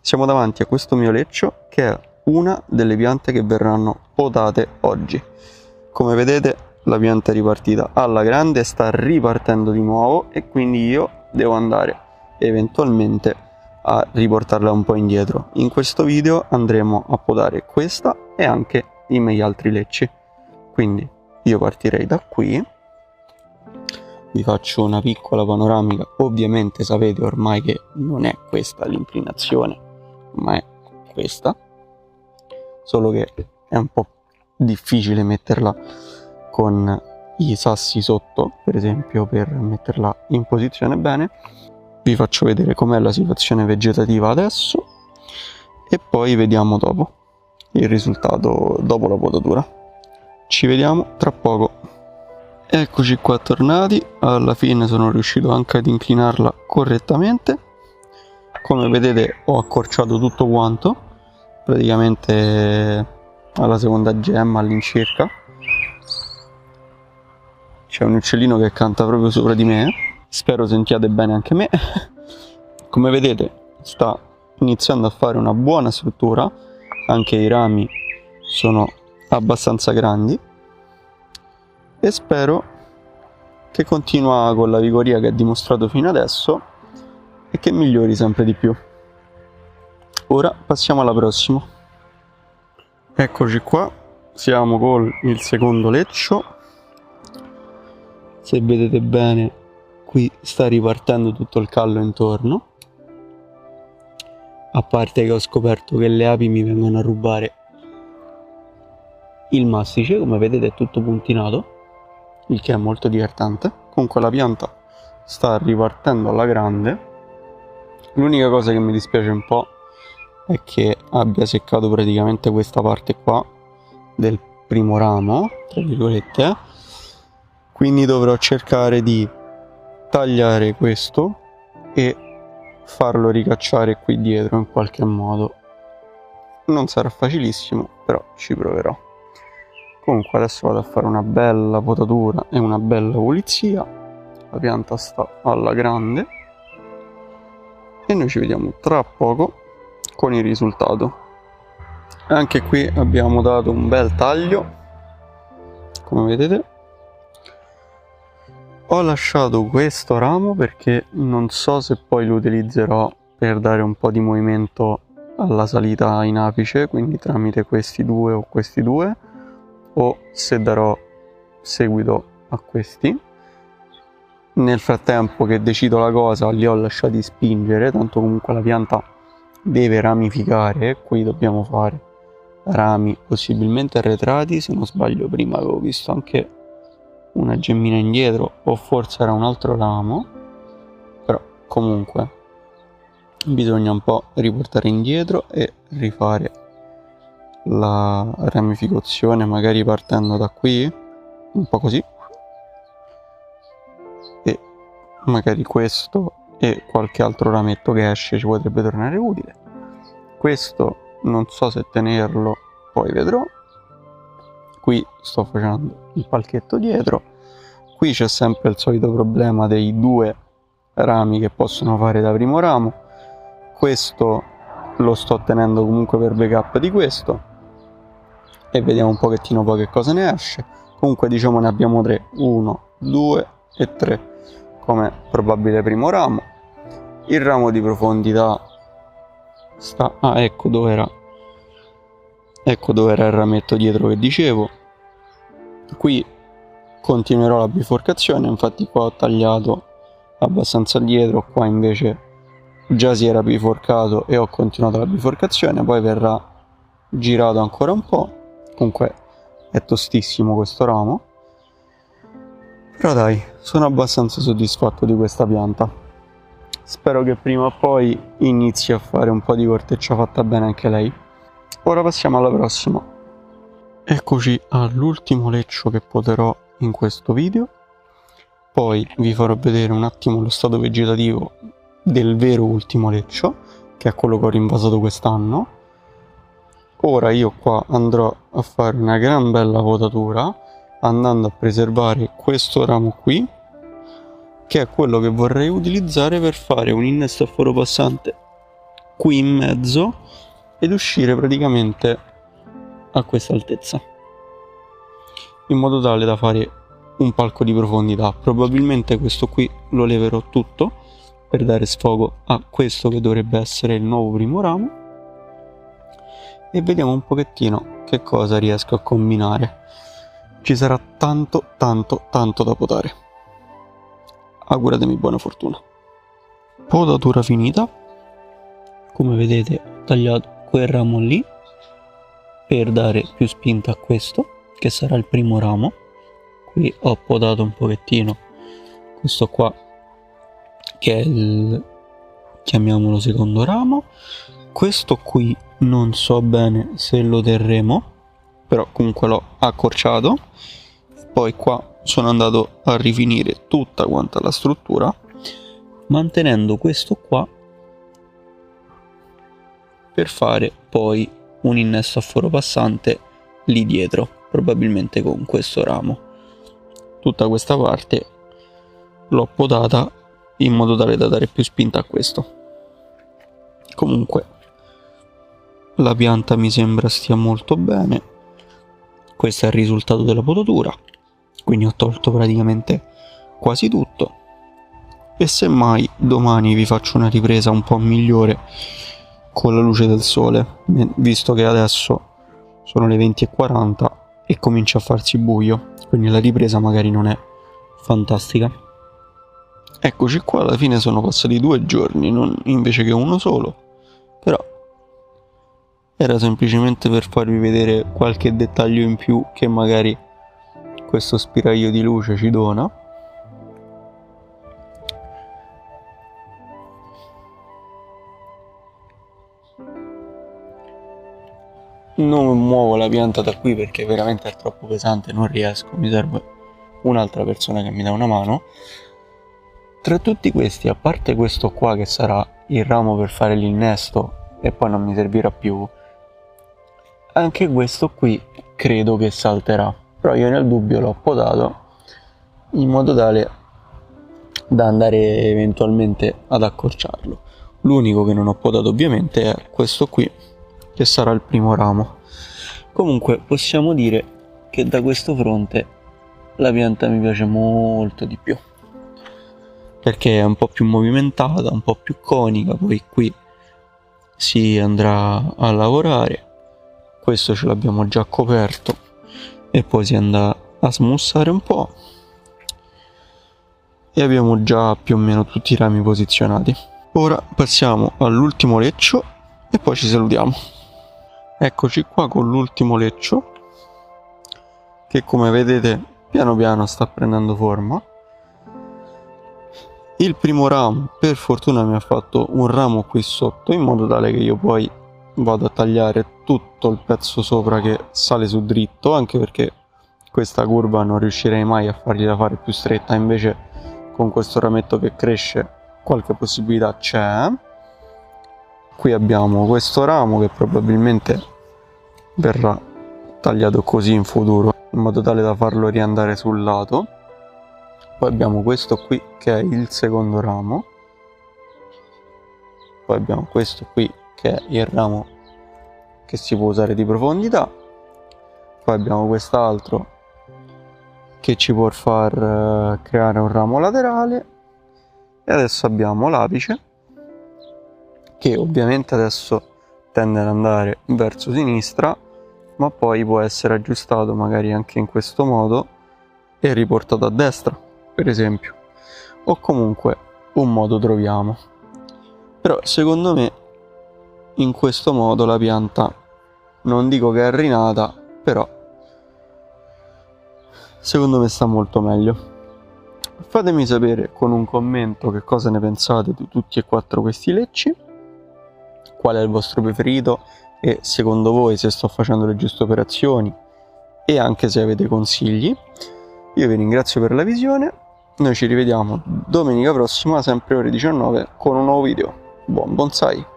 Siamo davanti a questo mio leccio che è una delle piante che verranno potate oggi. Come vedete la pianta è ripartita alla grande, sta ripartendo di nuovo e quindi io devo andare eventualmente a riportarla un po' indietro. In questo video andremo a podare questa e anche i miei altri lecci. Quindi io partirei da qui, vi faccio una piccola panoramica. Ovviamente sapete ormai che non è questa l'inclinazione, ma è questa, solo che è un po' difficile metterla con i sassi sotto, per esempio, per metterla in posizione bene. Vi faccio vedere com'è la situazione vegetativa adesso e poi vediamo dopo il risultato dopo la potatura. Ci vediamo tra poco. Eccoci qua tornati, alla fine sono riuscito anche ad inclinarla correttamente. Come vedete ho accorciato tutto quanto, praticamente alla seconda gemma all'incirca. C'è un uccellino che canta proprio sopra di me, spero sentiate bene anche me. Come vedete sta iniziando a fare una buona struttura, anche i rami sono abbastanza grandi e spero che continua con la vigoria che ha dimostrato fino adesso e che migliori sempre di più. Ora passiamo alla prossima. Eccoci qua, siamo con il secondo leccio. Se vedete bene qui sta ripartendo tutto il callo intorno, a parte che ho scoperto che le api mi vengono a rubare il mastice, come vedete è tutto puntinato, il che è molto divertente. Comunque la pianta sta ripartendo alla grande. L'unica cosa che mi dispiace un po' è che abbia seccato praticamente questa parte qua del primo ramo, tra virgolette, quindi dovrò cercare di tagliare questo e farlo ricacciare qui dietro in qualche modo. Non sarà facilissimo, però ci proverò. Comunque adesso vado a fare una bella potatura e una bella pulizia. La pianta sta alla grande e noi ci vediamo tra poco con il risultato. Anche qui abbiamo dato un bel taglio, come vedete. Ho lasciato questo ramo perché non so se poi lo utilizzerò per dare un po' di movimento alla salita in apice, quindi tramite questi due o questi due, o se darò seguito a questi. Nel frattempo che decido la cosa li ho lasciati spingere, tanto comunque la pianta deve ramificare, qui dobbiamo fare rami possibilmente arretrati. Se non sbaglio prima avevo visto anche una gemmina indietro o forse era un altro ramo, però comunque bisogna un po' riportare indietro e rifare la ramificazione, magari partendo da qui un po' così, e magari questo e qualche altro rametto che esce ci potrebbe tornare utile. Questo non so se tenerlo, poi vedrò. Qui sto facendo il palchetto dietro. Qui c'è sempre il solito problema dei due rami che possono fare da primo ramo. Questo lo sto tenendo comunque per backup di questo e vediamo un pochettino poi che cosa ne esce. Comunque diciamo ne abbiamo 3, 1, 2 e 3 come probabile primo ramo. Il ramo di profondità sta... ecco dove era il rametto dietro che dicevo. Qui continuerò la biforcazione, infatti qua ho tagliato abbastanza dietro, qua invece già si era biforcato e ho continuato la biforcazione, poi verrà girato ancora un po'. Comunque è tostissimo questo ramo, però dai, sono abbastanza soddisfatto di questa pianta. Spero che prima o poi inizi a fare un po' di corteccia fatta bene anche lei. Ora passiamo alla prossima. Eccoci all'ultimo leccio che poterò in questo video, poi vi farò vedere un attimo lo stato vegetativo del vero ultimo leccio, che è quello che ho rinvasato quest'anno. Ora io qua andrò a fare una gran bella potatura, andando a preservare questo ramo qui, che è quello che vorrei utilizzare per fare un innesto a foro passante qui in mezzo ed uscire praticamente a questa altezza, in modo tale da fare un palco di profondità. Probabilmente questo qui lo leverò tutto per dare sfogo a questo che dovrebbe essere il nuovo primo ramo, e vediamo un pochettino che cosa riesco a combinare. Ci sarà tanto da potare. Auguratemi buona fortuna. Potatura finita. Come vedete ho tagliato quel ramo lì per dare più spinta a questo che sarà il primo ramo. Qui ho potato un pochettino questo qua che è il, chiamiamolo, secondo ramo. Questo qui non so bene se lo terremo, però comunque l'ho accorciato. Poi qua sono andato a rifinire tutta quanta la struttura, mantenendo questo qua per fare poi un innesto a foro passante lì dietro, probabilmente con questo ramo. Tutta questa parte l'ho potata in modo tale da dare più spinta a questo. Comunque la pianta mi sembra stia molto bene. Questo è il risultato della potatura, quindi ho tolto praticamente quasi tutto, e semmai domani vi faccio una ripresa un po' migliore con la luce del sole, visto che adesso sono le 20:40 e comincia a farsi buio, quindi la ripresa magari non è fantastica. Eccoci qua, alla fine sono passati 2 giorni invece che uno solo, però era semplicemente per farvi vedere qualche dettaglio in più che magari questo spiraglio di luce ci dona. Non muovo la pianta da qui perché veramente è troppo pesante, non riesco, mi serve un'altra persona che mi dà una mano. Tra tutti questi, a parte questo qua che sarà il ramo per fare l'innesto e poi non mi servirà più, anche questo qui credo che salterà, però io nel dubbio l'ho potato in modo tale da andare eventualmente ad accorciarlo. L'unico che non ho potato ovviamente è questo qui, che sarà il primo ramo. Comunque possiamo dire che da questo fronte la pianta mi piace molto di più, perché è un po' più movimentata, un po' più conica. Poi qui si andrà a lavorare, questo ce l'abbiamo già coperto e poi si andrà a smussare un po', e abbiamo già più o meno tutti i rami posizionati. Ora passiamo all'ultimo leccio e poi ci salutiamo. Eccoci qua con l'ultimo leccio, che come vedete piano piano sta prendendo forma. Il primo ramo per fortuna mi ha fatto un ramo qui sotto, in modo tale che io poi vado a tagliare tutto il pezzo sopra che sale su dritto, anche perché questa curva non riuscirei mai a fargliela fare più stretta, invece con questo rametto che cresce qualche possibilità c'è. Qui abbiamo questo ramo che probabilmente verrà tagliato così in futuro, in modo tale da farlo riandare sul lato. Poi abbiamo questo qui che è il secondo ramo, poi abbiamo questo qui che è il ramo che si può usare di profondità, poi abbiamo quest'altro che ci può far creare un ramo laterale, e adesso abbiamo l'apice che ovviamente adesso tende ad andare verso sinistra, ma poi può essere aggiustato magari anche in questo modo e riportato a destra, per esempio, o comunque un modo troviamo. Però secondo me in questo modo la pianta, non dico che è rinata, però secondo me sta molto meglio. Fatemi sapere con un commento che cosa ne pensate di tutti e 4 questi lecci, qual è il vostro preferito e secondo voi se sto facendo le giuste operazioni, e anche se avete consigli. Io vi ringrazio per la visione, noi ci rivediamo domenica prossima sempre ore 19 con un nuovo video. Buon bonsai!